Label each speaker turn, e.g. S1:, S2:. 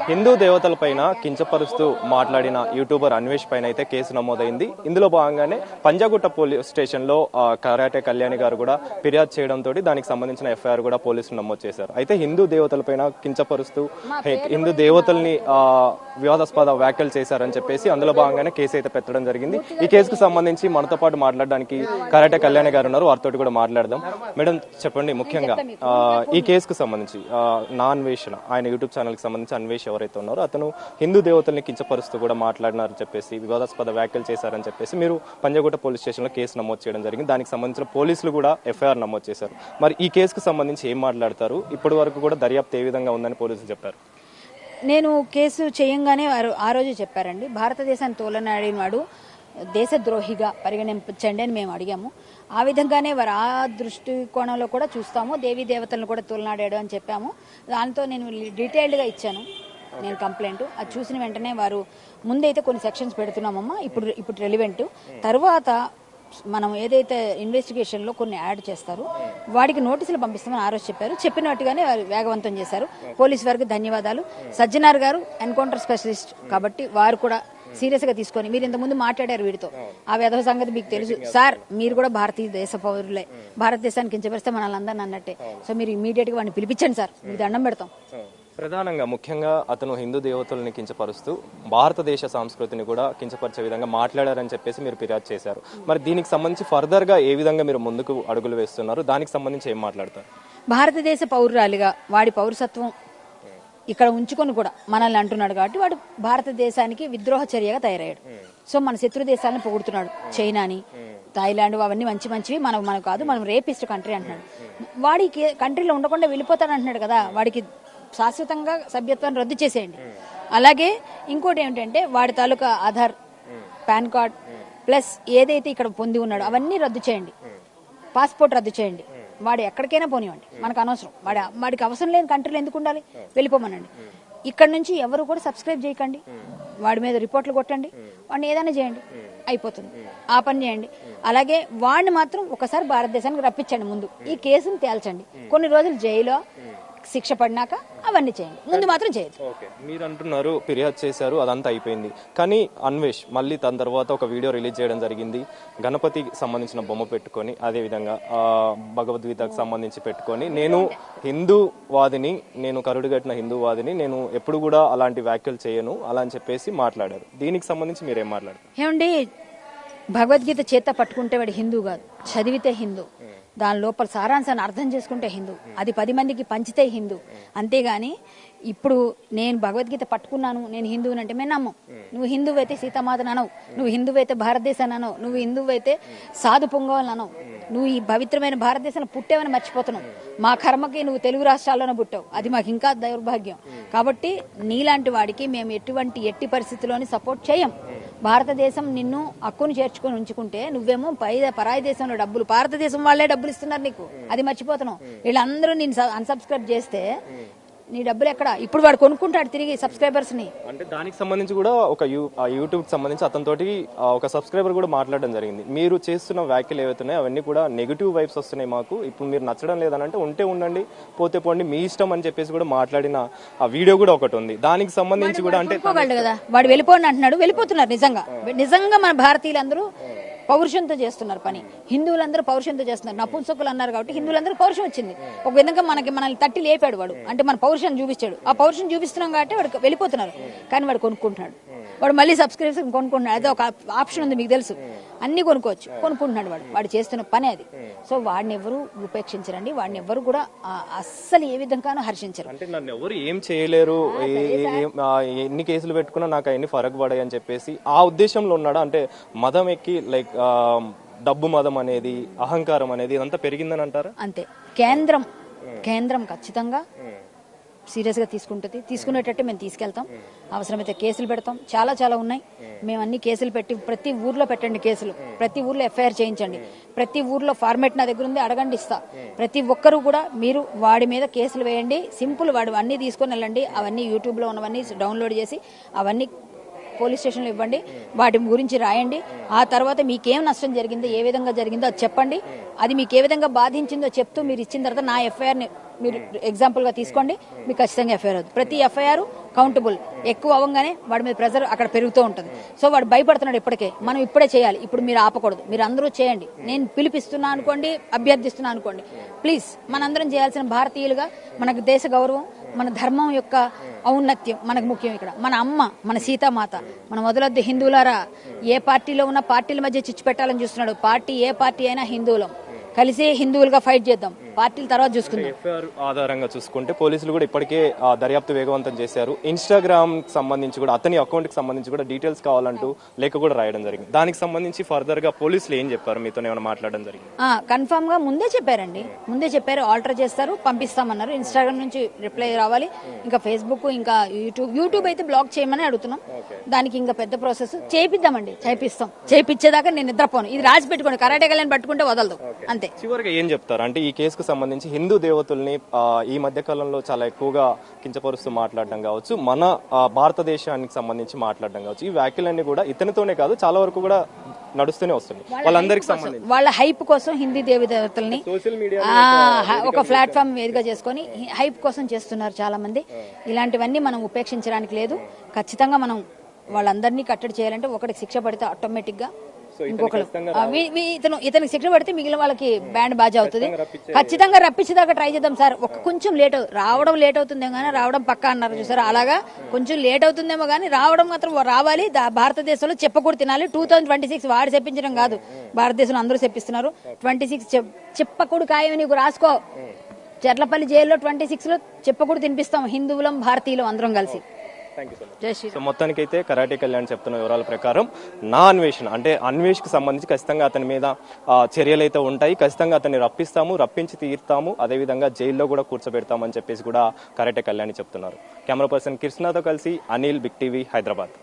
S1: హిందూ దేవతలపైన కించపరుస్తూ మాట్లాడిన యూట్యూబర్ అన్వేష్ పైన అయితే కేసు నమోదైంది. ఇందులో భాగంగానే పంజాగుట్ట పోలీస్ స్టేషన్లో కరాటే కళ్యాణి గారు కూడా ఫిర్యాదు చేయడంతో దానికి సంబంధించిన ఎఫ్ఐఆర్ కూడా పోలీసులు నమోదు చేశారు. అయితే హిందూ దేవతలపైన కించపరుస్తూ హిందూ దేవతల్ని వివాదాస్పద వ్యాఖ్యలు చేశారని చెప్పేసి అందులో భాగంగానే కేసు అయితే పెట్టడం జరిగింది. ఈ కేసుకు సంబంధించి మనతో పాటు మాట్లాడడానికి కరాటే కళ్యాణి గారు ఉన్నారు. వారితో కూడా మాట్లాడదాం. మేడం చెప్పండి, ముఖ్యంగా ఈ కేసుకు సంబంధించి నా అన్వేషణ ఆయన యూట్యూబ్ ఛానల్ కి సంబంధించి అన్వేష్ ఎవరైతే ఉన్నారో అతను హిందూ దేవతల్ని కించపరుస్తూ కూడా మాట్లాడినారని చెప్పేసి వివాదాస్పద వ్యాఖ్యలు చేశారని చెప్పేసి మీరు పంజాగుట్ట పోలీస్ స్టేషన్ లో కేసు నమోదు చేయడం జరిగింది. దానికి సంబంధించిన పోలీసులు కూడా ఎఫ్ఐఆర్ నమోదు చేశారు. మరి ఈ కేసుకు సంబంధించి ఏం మాట్లాడతారు? ఇప్పటి వరకు కూడా దర్యాప్తు ఏ విధంగా ఉందని పోలీసులు చెప్పారు.
S2: నేను కేసు చేయంగానే ఆ రోజు చెప్పారండి, భారతదేశాన్ని తోలనాడిన వాడు దేశద్రోహిగా పరిగణించండి అని మేము అడిగాము. ఆ విధంగానే వారు ఆ దృష్టికోణంలో కూడా చూస్తాము, దేవీ దేవతలను కూడా తోలనాడాడు అని చెప్పాము. దాంతో నేను డీటెయిల్డ్గా ఇచ్చాను నేను కంప్లైంట్. అది చూసిన వెంటనే వారు ముందైతే కొన్ని సెక్షన్స్ పెడుతున్నామమ్మా, ఇప్పుడు రెలివెంట్, తర్వాత మనం ఏదైతే ఇన్వెస్టిగేషన్లో కొన్ని యాడ్ చేస్తారు వాడికి నోటీసులు పంపిస్తామని ఆ రోజు చెప్పారు. చెప్పినట్టుగానే వారు వేగవంతం చేశారు. పోలీసు వారికి ధన్యవాదాలు. సజ్జనార్ గారు ఎన్కౌంటర్ స్పెషలిస్ట్ కాబట్టి వారు కూడా సీరియస్ గా తీసుకొని, మీరు ఇంతకుముందు మాట్లాడారు వీడితో, ఆ వ్యధవ సంగతి మీకు తెలుసు సార్, మీరు కూడా భారతీయ దేశ పౌరులే, భారతదేశానికి కించపరిస్తే మనల్ని అందరిని అన్నట్టే, సో మీరు ఇమీడియట్ గా వాడిని పిలిపించండి సార్, మీకు దండం పెడతాం.
S1: ప్రధానంగా ముఖ్యంగా అతను హిందూ దేవతల్ని కించపరుస్తూ భారతదేశ సంస్కృతిని కూడా కించపరిచే విధంగా మాట్లాడారని చెప్పేసి మీరు ఫిర్యాదు చేశారు. మరి దీనికి సంబంధించి ఫర్దర్ గా ఏ విధంగా మీరు ముందుకు అడుగులు వేస్తున్నారు? దానికి సంబంధించి ఏం మాట్లాడతారు?
S2: భారతదేశ పౌరురాలిగా వాడి పౌరసత్వం ఇక్కడ ఉంచుకొని కూడా మనల్ని అంటున్నాడు కాబట్టి వాడు భారతదేశానికి విద్రోహ చర్యగా తయారయ్యాడు. సో మన శత్రు దేశాలను పొగుడుతున్నాడు, చైనాని, థాయిలాండ్, అవన్నీ మంచివి మనకు కాదు, మనం రేపిస్ట్ కంట్రీ అంటున్నాడు. వాడికి కంట్రీలో ఉండకుండా వెళ్ళిపోతాడు అంటున్నాడు కదా, వాడికి శాశ్వతంగా సభ్యత్వాన్ని రద్దు చేసేయండి. అలాగే ఇంకోటి ఏమిటంటే వాడి తాలూకా ఆధార్, పాన్ కార్డ్ ప్లస్ ఏదైతే ఇక్కడ పొంది ఉన్నాడో అవన్నీ రద్దు చేయండి, పాస్పోర్ట్ రద్దు చేయండి, వాడు ఎక్కడికైనా పోనివ్వండి, మనకు అనవసరం. వాడికి అవసరం లేని కంట్రీలో ఎందుకు ఉండాలి, వెళ్ళిపోమనండి. ఇక్కడ నుంచి ఎవరు కూడా సబ్స్క్రైబ్ చేయకండి, వాడి మీద రిపోర్ట్లు కొట్టండి, వాడిని ఏదైనా చేయండి, అయిపోతుంది. ఆ పని చేయండి. అలాగే వాడిని మాత్రం ఒకసారి భారతదేశానికి రప్పించండి, ముందు ఈ కేసును తేల్చండి, కొన్ని రోజులు జైల్లో శిక్ష పడినాక అవన్నీ చేయండి, ముందు మాత్రం చేయదు.
S1: మీరు అంటున్నారు ఫిర్యాదు చేశారు, అదంతా అయిపోయింది, కానీ అన్వేష్ మళ్ళీ తన తర్వాత ఒక వీడియో రిలీజ్ చేయడం జరిగింది. గణపతికి సంబంధించిన బొమ్మ పెట్టుకొని, అదే విధంగా భగవద్గీతకు సంబంధించి పెట్టుకొని, నేను హిందూవాదిని, నేను కరుడుగట్టిన హిందూవాదిని, నేను ఎప్పుడు కూడా అలాంటి వ్యాఖ్యలు చేయను అలా అని చెప్పేసి మాట్లాడారు. దీనికి సంబంధించి మీరేం మాట్లాడారు?
S2: ఏమండి, భగవద్గీత చేత పట్టుకుంటే వాడు హిందూ కాదు, చదివితే హిందూ, దాని లోపల సారాంశాన్ని అర్థం చేసుకుంటే హిందూ, అది 10 మందికి పంచితే హిందూ. అంతేగాని ఇప్పుడు నేను భగవద్గీత పట్టుకున్నాను, నేను హిందువుని అంటే మేము నమ్మం. నువ్వు హిందువైతే సీతామాతను అనవు, నువ్వు హిందువైతే భారతదేశాన్ని అనవు, నువ్వు హిందువైతే సాధు పొంగవాలని అనవు, నువ్వు ఈ పవిత్రమైన భారతదేశంలో పుట్టావని మర్చిపోతున్నావు. మా కర్మకి నువ్వు తెలుగు రాష్ట్రాల్లోనే పుట్టావు, అది మాకు ఇంకా దౌర్భాగ్యం. కాబట్టి నీలాంటి వాడికి మేము ఎట్టి పరిస్థితుల్లోని సపోర్ట్ చేయం. భారతదేశం నిన్ను హక్కును చేర్చుకొని ఉంచుకుంటే నువ్వేమో పరాయి దేశంలో డబ్బులు, భారతదేశం వాళ్ళే డబ్బులు ఇస్తున్నారు నీకు, అది మర్చిపోతున్నావు. వీళ్ళందరూ నేను అన్సబ్స్క్రైబ్ చేస్తే నీ డబ్బులు ఎక్కడ? ఇప్పుడు వాడు కొనుక్కుంటాడు తిరిగి సబ్స్క్రైబర్స్ ని.
S1: అంటే దానికి సంబంధించి కూడా ఒక యూట్యూబ్ సంబంధించి అతనితోటి ఒక సబ్స్క్రైబర్ కూడా మాట్లాడడం జరిగింది. మీరు చేస్తున్న వ్యాఖ్యలు ఏవైతున్నాయో అవన్నీ కూడా నెగిటివ్ వైబ్స్ వస్తున్నాయి మాకు, ఇప్పుడు మీరు నచ్చడం లేదని అంటే ఉంటే ఉండండి, పోతే పోండి, మీ ఇష్టం అని చెప్పేసి కూడా మాట్లాడిన ఆ వీడియో కూడా ఒకటి ఉంది. దానికి సంబంధించి కూడా అంటే
S2: కదా వాడు వెళ్ళిపోండి అంటున్నాడు, వెళ్ళిపోతున్నారు. నిజంగా మన భారతీయులందరూ పౌరుషంతో చేస్తున్నారు పని, హిందువులందరూ పౌరుషంతో చేస్తున్నారు. నపుంసకులు అన్నారు కాబట్టి హిందువులందరూ పౌరుషం వచ్చింది. ఒక విధంగా మనల్ని తట్టి లేపాడు వాడు, అంటే మన పౌరుషాన్ని చూపించాడు. ఆ పౌరుషం చూపిస్తున్నాం కాబట్టి వాడు వెళ్ళిపోతున్నారు. కానీ వాడు కొనుక్కుంటున్నాడు, వాడు మళ్ళీ సబ్స్క్రిప్షన్ కొనుక్కుంటున్నాడు. అదే ఒక ఆప్షన్ ఉంది, మీకు తెలుసు, అన్ని కొనుక్కుంటున్నాడు. వాడు చేస్తున్న పని అది. సో వాడిని ఎవరు ఉపేక్షించరండి, వాడిని ఎవరు కూడా అస్సలు ఏ విధంగానూ హర్షించరు.
S1: అంటే నన్ను ఎవరు ఏం చేయలేరు, ఎన్ని కేసులు పెట్టుకున్నా నాకు ఎన్ని ఫరక్ పడాయి అని చెప్పేసి ఆ ఉద్దేశంలో ఉన్నాడా? అంటే మదం ఎక్కి లైక్ డబ్బు మదం అనేది, అహంకారం అనేది ఇదంతా పెరిగిందని అంటారా?
S2: అంతే. కేంద్రం ఖచ్చితంగా సీరియస్ గా తీసుకునేటట్టు మేము తీసుకెళ్తాం. అవసరమైతే కేసులు పెడతాం, చాలా ఉన్నాయి. మేము అన్ని కేసులు పెట్టి, ప్రతి ఊర్లో పెట్టండి కేసులు, ప్రతి ఊర్లో ఎఫ్ఐఆర్ చేయించండి, ప్రతి ఊర్లో ఫార్మేట్ నా దగ్గర ఉంది, అడగండి, ఇస్తా. ప్రతి ఒక్కరు కూడా మీరు వాడి మీద కేసులు వేయండి, సింపుల్. వాడు అన్ని తీసుకొని వెళ్ళండి, అవన్నీ యూట్యూబ్ లో ఉన్నవన్నీ డౌన్లోడ్ చేసి అవన్నీ పోలీస్ స్టేషన్లో ఇవ్వండి, వాటి గురించి రాయండి. ఆ తర్వాత మీకేం నష్టం జరిగిందో, ఏ విధంగా జరిగిందో అది చెప్పండి. అది మీకు ఏ విధంగా బాధించిందో చెప్తూ మీరు ఇచ్చిన తర్వాత నా ఎఫ్ఐఆర్ని మీరు ఎగ్జాంపుల్ గా తీసుకోండి, మీకు ఖచ్చితంగా ఎఫ్ఐఆర్ అవుతుంది. ప్రతి ఎఫ్ఐఆర్ కౌంటబుల్ ఎక్కువ అవ్వగానే వాడి మీద ప్రెజర్ అక్కడ పెరుగుతూ ఉంటుంది. సో వాడు భయపడుతున్నాడు ఇప్పటికే, మనం ఇప్పుడే చేయాలి, ఇప్పుడు మీరు ఆపకూడదు, మీరు అందరూ చేయండి, నేను పిలిపిస్తున్నా అనుకోండి, అభ్యర్థిస్తున్నా అనుకోండి, ప్లీజ్ మనందరం చేయాల్సిన భారతీయులుగా మనకు దేశ గౌరవం, మన ధర్మం యొక్క ఔన్నత్యం మనకు ముఖ్యం. ఇక్కడ మన అమ్మ, మన సీతామాత, మనం వదలొద్దు హిందువులారా. ఏ పార్టీలో ఉన్న పార్టీల మధ్య చిచ్చు పెట్టాలని చూస్తున్నాడు. పార్టీ ఏ పార్టీ అయినా హిందువులం, కలిసి హిందువులుగా ఫైట్ చేద్దాం, పార్టీల తర్వాత చూసుకుందాం.
S1: ఎఫ్ఐఆర్ ఆధారంగా చూసుకుంటే పోలీసులు కూడా ఇప్పటికే దర్యాప్తు వేగవంతం చేశారు. ఇన్స్టాగ్రామ్ సంబంధించి కూడా అతని అకౌంట్ కి సంబంధించి కూడా డీటెయిల్స్ కావాలంటూ లేఖ కూడా రాయడం జరిగింది. దానికి సంబంధించి ఫర్దర్ గా పోలీసులు ఏం చెప్పారు, మీతో ఏమైనా మాట్లాడడం జరిగింది?
S2: కన్ఫర్మ్ గా ముందే చెప్పారండి, ముందే చెప్పారు, ఆల్టర్ చేస్తారు, పంపిస్తామన్నారు. ఇన్స్టాగ్రామ్ నుంచి రిప్లై రావాలి, ఇంకా ఫేస్బుక్, ఇంకా యూట్యూబ్ అయితే బ్లాక్ చేయమని అడుగుతున్నాం. దానికి ఇంకా పెద్ద ప్రాసెస్ చేయిద్దామండి, చేయించేదాకా నేను నిద్రపోను. ఇది రాసి పెట్టుకోండి, కరాటే కళ్యాణ్ పట్టుకుంటే వదలదు, అంతే.
S1: చివరిగా ఏం చెప్తారు అంటే ఈ కేసుకు సంబంధించి హిందూ దేవతల్ని ఈ మధ్య కాలంలో చాలా ఎక్కువగా కించపరుస్తూ మాట్లాడడం కావచ్చు, మన భారతదేశానికి సంబంధించి మాట్లాడడం కావచ్చు, ఈ వ్యాఖ్యలన్నీ కూడా ఇతనితోనే కాదు చాలా వరకు కూడా నడుస్తూనే వస్తుంది. వాళ్ళందరికి సంబంధించి
S2: వాళ్ళ హైప్ కోసం హిందీ దేవతల్ని
S1: సోషల్ మీడియా
S2: ఒక ప్లాట్ఫామ్ వేదిక చేసుకొని హైప్ కోసం చేస్తున్నారు చాలా మంది. ఇలాంటివన్నీ మనం ఉపేక్షించడానికి లేదు. ఖచ్చితంగా మనం వాళ్ళందరినీ కట్టడి చేయాలంటే ఒకటికి శిక్ష పడితే ఆటోమేటిక్ గా ఇంకొకరు ఇతనికి శిక్ష పడితే మిగిలిన వాళ్ళకి బ్యాండ్ బాజా అవుతుంది. ఖచ్చితంగా రప్పించేదాకా ట్రై చేద్దాం సార్. కొంచెం రావడం లేట్ అవుతుందేమో కానీ రావడం పక్కా అన్నారు చూసారు, అలాగా కొంచెం లేట్ అవుతుందేమో కానీ రావడం మాత్రం రావాలి. భారతదేశంలో చెప్పకూడదు తినాలి. 2026 వాడు చెప్పించడం కాదు, భారతదేశంలో అందరూ చెప్పిస్తున్నారు. 26 చెప్పకూడు ఖాయం, నీకు రాసుకో. చెర్లపల్లి జైల్లో 26 లో చెప్పకూడదు తినిపిస్తాం, హిందువులం భారతీయులం అందరం కలిసి.
S1: సో మొత్తానికైతే కరాటే కళ్యాణ్ చెప్తున్న వివరాల ప్రకారం నా అన్వేషణ అంటే అన్వేష్కి సంబంధించి ఖచ్చితంగా అతని మీద చర్యలు అయితే ఉంటాయి. ఖచ్చితంగా అతన్ని రప్పించి తీరుతాము, అదేవిధంగా జైల్లో కూడా కూర్చోబెడతామని చెప్పేసి కూడా కరాటే కళ్యాణ్ చెప్తున్నారు. కెమెరా పర్సన్ కృష్ణతో కలిసి అనిల్, బిగ్ టీవీ, హైదరాబాద్.